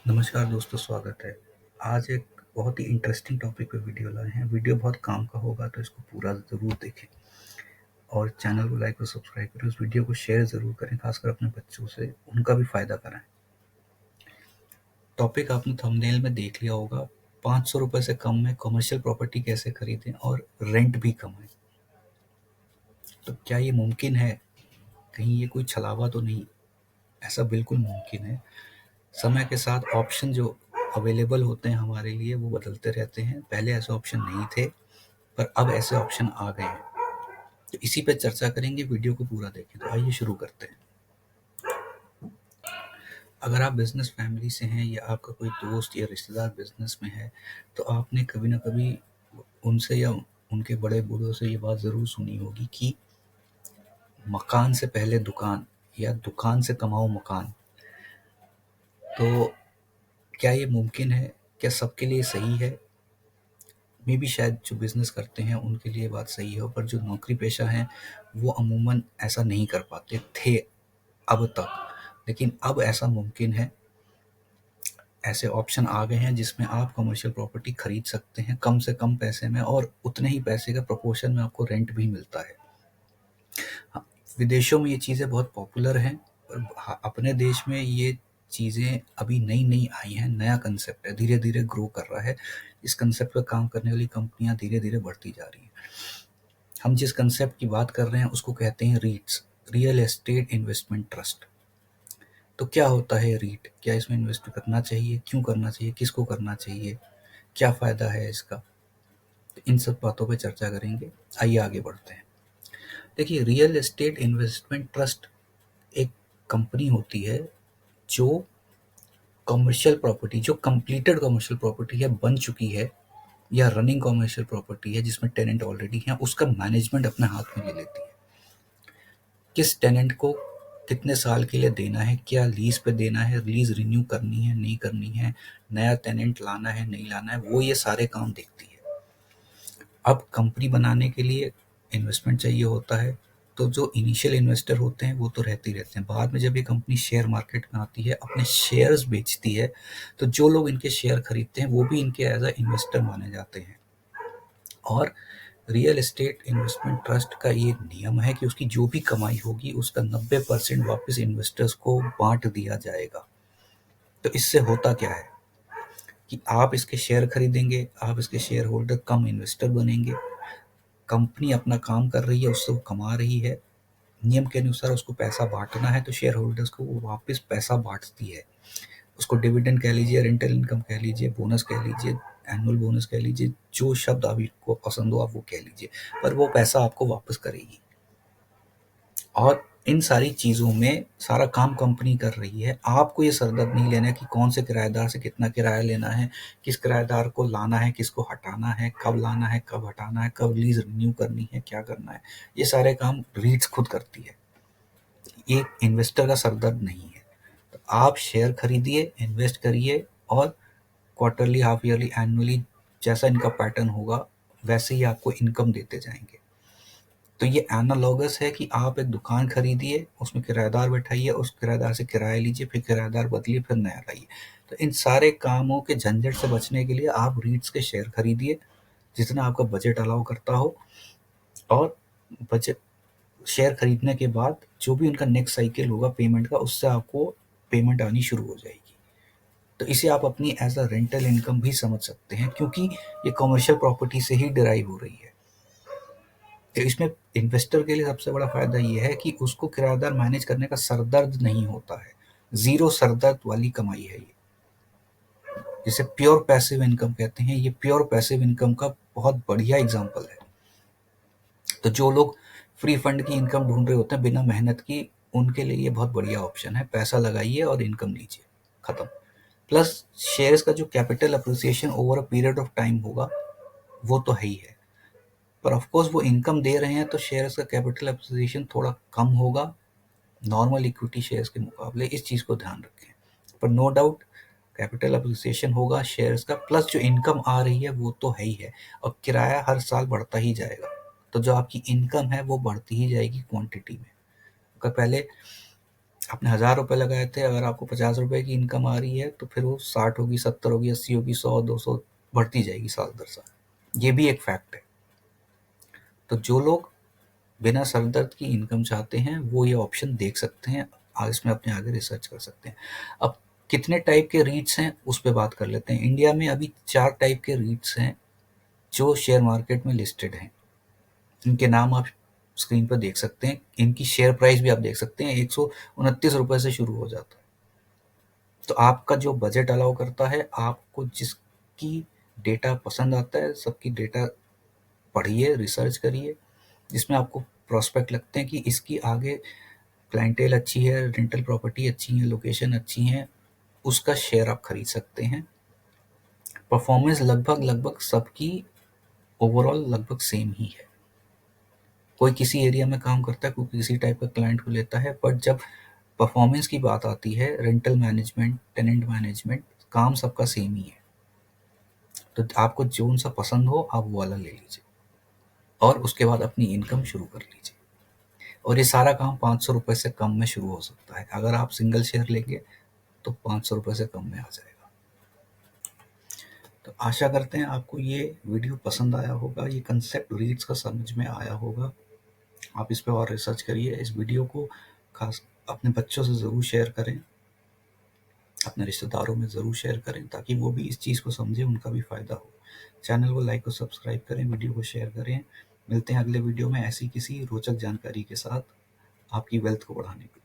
नमस्कार दोस्तों, स्वागत है। आज एक बहुत ही इंटरेस्टिंग टॉपिक पे वीडियो लाए हैं। वीडियो बहुत काम का होगा तो इसको पूरा ज़रूर देखें और चैनल को लाइक और सब्सक्राइब करें। उस वीडियो को शेयर ज़रूर करें, खासकर अपने बच्चों से, उनका भी फ़ायदा कराएं। टॉपिक आपने थंबनेल में देख लिया होगा। 500 रुपये से कम में कमर्शियल प्रॉपर्टी कैसे खरीदें और रेंट भी कम है। तो क्या ये मुमकिन है? कहीं ये कोई छलावा तो नहीं? ऐसा बिल्कुल मुमकिन है। समय के साथ ऑप्शन जो अवेलेबल होते हैं हमारे लिए वो बदलते रहते हैं। पहले ऐसे ऑप्शन नहीं थे, पर अब ऐसे ऑप्शन आ गए हैं। तो इसी पे चर्चा करेंगे। वीडियो को पूरा देखें। तो आइए शुरू करते हैं। अगर आप बिजनेस फैमिली से हैं या आपका कोई दोस्त या रिश्तेदार बिजनेस में है, तो आपने कभी ना कभी उनसे या उनके बड़े बूढ़ों से ये बात ज़रूर सुनी होगी कि मकान से पहले दुकान या दुकान से कमाओ मकान। तो क्या ये मुमकिन है? क्या सबके लिए सही है? मे बी शायद जो बिज़नेस करते हैं उनके लिए बात सही हो, पर जो नौकरी पेशा हैं वो अमूमन ऐसा नहीं कर पाते थे अब तक। लेकिन अब ऐसा मुमकिन है। ऐसे ऑप्शन आ गए हैं जिसमें आप कमर्शियल प्रॉपर्टी खरीद सकते हैं कम से कम पैसे में, और उतने ही पैसे का प्रोपोर्शन में आपको रेंट भी मिलता है। हाँ, विदेशों में ये चीज़ें बहुत पॉपुलर हैं, पर अपने देश में ये चीज़ें अभी नई-नई आई हैं, नया कंसेप्ट है, धीरे-धीरे ग्रो कर रहा है। इस कंसेप्ट पे काम करने वाली कंपनियाँ धीरे-धीरे बढ़ती जा रही हैं। हम जिस कंसेप्ट की बात कर रहे हैं उसको कहते हैं रीट्स, रियल एस्टेट इन्वेस्टमेंट ट्रस्ट। तो क्या होता है रीट? क्या इसमें इन्वेस्ट करना चाहिए? क्यों करना चाहिए? किसको करना चाहिए? क्या फ़ायदा है इसका? तो इन सब बातों पे चर्चा करेंगे। आइए आगे बढ़ते हैं। देखिए, रियल एस्टेट इन्वेस्टमेंट ट्रस्ट एक कंपनी होती है जो कमर्शियल प्रॉपर्टी, जो कंप्लीटेड कमर्शियल प्रॉपर्टी है, बन चुकी है, या रनिंग कमर्शियल प्रॉपर्टी है जिसमें टेनेंट ऑलरेडी हैं, उसका मैनेजमेंट अपने हाथ में ले लेती है। किस टेनेंट को कितने साल के लिए देना है, क्या लीज पे देना है, लीज रिन्यू करनी है नहीं करनी है, नया टेनेंट लाना है नहीं लाना है, वो ये सारे काम देखती है। अब कंपनी बनाने के लिए इन्वेस्टमेंट चाहिए होता है, तो जो इनिशियल इन्वेस्टर होते हैं वो तो रहते ही रहते हैं। बाद में जब ये कंपनी शेयर मार्केट में आती है, अपने शेयर्स बेचती है, तो जो लोग इनके शेयर खरीदते हैं वो भी इनके एज अ इन्वेस्टर माने जाते हैं। और रियल एस्टेट इन्वेस्टमेंट ट्रस्ट का ये नियम है कि उसकी जो भी कमाई होगी उसका 90% वापस इन्वेस्टर्स को बांट दिया जाएगा। तो इससे होता क्या है कि आप इसके शेयर खरीदेंगे, आप इसके शेयर होल्डर कम इन्वेस्टर बनेंगे। कंपनी अपना काम कर रही है, उससे वो कमा रही है, नियम के अनुसार उसको पैसा बांटना है, तो शेयर होल्डर्स को वो वापस पैसा बांटती है। उसको डिविडेंड कह लीजिए, रेंटल इनकम कह लीजिए, बोनस कह लीजिए, एनुअल बोनस कह लीजिए, जो शब्द आपको पसंद हो आप वो कह लीजिए, पर वो पैसा आपको वापस करेगी। और इन सारी चीज़ों में सारा काम कंपनी कर रही है। आपको ये सरदर्द नहीं लेना है कि कौन से किराएदार से कितना किराया लेना है, किस किराएदार को लाना है, किसको हटाना है, कब लाना है, कब हटाना है, कब लीज रिन्यू करनी है, क्या करना है। ये सारे काम रीट्स खुद करती है। ये इन्वेस्टर का सरदर्द नहीं है। तो आप शेयर खरीदिए, इन्वेस्ट करिए, और क्वार्टरली, हाफ ईयरली, एनुअली जैसा इनका पैटर्न होगा वैसे ही आपको इनकम देते जाएंगे। तो ये एनालॉगस है कि आप एक दुकान खरीदिए, उसमें किराएदार बैठाइए, उस किराएदार से किराया लीजिए, फिर किराएदार बदलिए, फिर नया लाइए। तो इन सारे कामों के झंझट से बचने के लिए आप रीट्स के शेयर खरीदिए जितना आपका बजट अलाउ करता हो, और बजट शेयर खरीदने के बाद जो भी उनका नेक्स्ट साइकिल होगा पेमेंट का, उससे आपको पेमेंट आनी शुरू हो जाएगी। तो इसे आप अपनी एज अ रेंटल इनकम भी समझ सकते हैं, क्योंकि ये कमर्शियल प्रॉपर्टी से ही डिराइव हो रही है। तो इसमें इन्वेस्टर के लिए सबसे बड़ा फायदा ये है कि उसको किराएदार मैनेज करने का सरदर्द नहीं होता है। जीरो सरदर्द वाली कमाई है ये, जिसे प्योर पैसिव इनकम कहते हैं। ये प्योर पैसिव इनकम का बहुत बढ़िया एग्जांपल है। तो जो लोग फ्री फंड की इनकम ढूंढ रहे होते हैं बिना मेहनत की, उनके लिए ये बहुत बढ़िया ऑप्शन है। पैसा लगाइए और इनकम लीजिए, खत्म। प्लस शेयर्स का जो capital appreciation over a period of time होगा वो तो है ही है, पर ऑफ कोर्स वो इनकम दे रहे हैं तो शेयर्स का कैपिटल अप्रिसिएशन थोड़ा कम होगा नॉर्मल इक्विटी शेयर्स के मुकाबले। इस चीज़ को ध्यान रखें। पर नो डाउट कैपिटल अप्रिसिएशन होगा शेयर्स का, प्लस जो इनकम आ रही है वो तो है ही है, और किराया हर साल बढ़ता ही जाएगा। तो जो आपकी इनकम है वो बढ़ती ही जाएगी क्वांटिटी में। अगर पहले आपने 1000 रुपये लगाए थे, अगर आपको 50 रुपये की इनकम आ रही है तो फिर वो 60 होगी, 70 होगी, 80 होगी, 100, 200 बढ़ती जाएगी साल दर साल। ये भी एक फैक्ट है। तो जो लोग बिना सर दर्द की इनकम चाहते हैं वो ये ऑप्शन देख सकते हैं, इसमें अपने आगे रिसर्च कर सकते हैं। अब कितने टाइप के रीट्स हैं उस पर बात कर लेते हैं। इंडिया में अभी 4 टाइप के रीट्स हैं जो शेयर मार्केट में लिस्टेड हैं। इनके नाम आप स्क्रीन पर देख सकते हैं, इनकी शेयर प्राइस भी आप देख सकते हैं, 129 रुपये से शुरू हो जाता है। तो आपका जो बजट अलाउ करता है, आपको जिसकी डेटा पसंद आता है, सबकी डेटा पढ़िए, रिसर्च करिए, जिसमें आपको प्रोस्पेक्ट लगते हैं कि इसकी आगे क्लाइंटेल अच्छी है, रेंटल प्रॉपर्टी अच्छी है, लोकेशन अच्छी है, उसका शेयर आप खरीद सकते हैं। परफॉर्मेंस लगभग लगभग सबकी ओवरऑल लगभग सेम ही है। कोई किसी एरिया में काम करता है, कोई किसी टाइप का क्लाइंट को लेता है, बट जब परफॉर्मेंस की बात आती है, रेंटल मैनेजमेंट, टेनेंट मैनेजमेंट, काम सबका सेम ही है। तो आपको जोन सा पसंद हो आप वो वाला ले लीजिए और उसके बाद अपनी इनकम शुरू कर लीजिए। और ये सारा काम 500 रुपये से कम में शुरू हो सकता है। अगर आप सिंगल शेयर लेंगे तो 500 रुपये से कम में आ जाएगा। तो आशा करते हैं आपको ये वीडियो पसंद आया होगा, ये कंसेप्ट रीड्स का समझ में आया होगा। आप इस पे और रिसर्च करिए। इस वीडियो को खास अपने बच्चों से ज़रूर शेयर करें, अपने रिश्तेदारों में ज़रूर शेयर करें, ताकि वो भी इस चीज़ को समझें, उनका भी फ़ायदा हो। चैनल को लाइक और सब्सक्राइब करें, वीडियो को शेयर करें। मिलते हैं अगले वीडियो में ऐसी किसी रोचक जानकारी के साथ आपकी वेल्थ को बढ़ाने के लिए।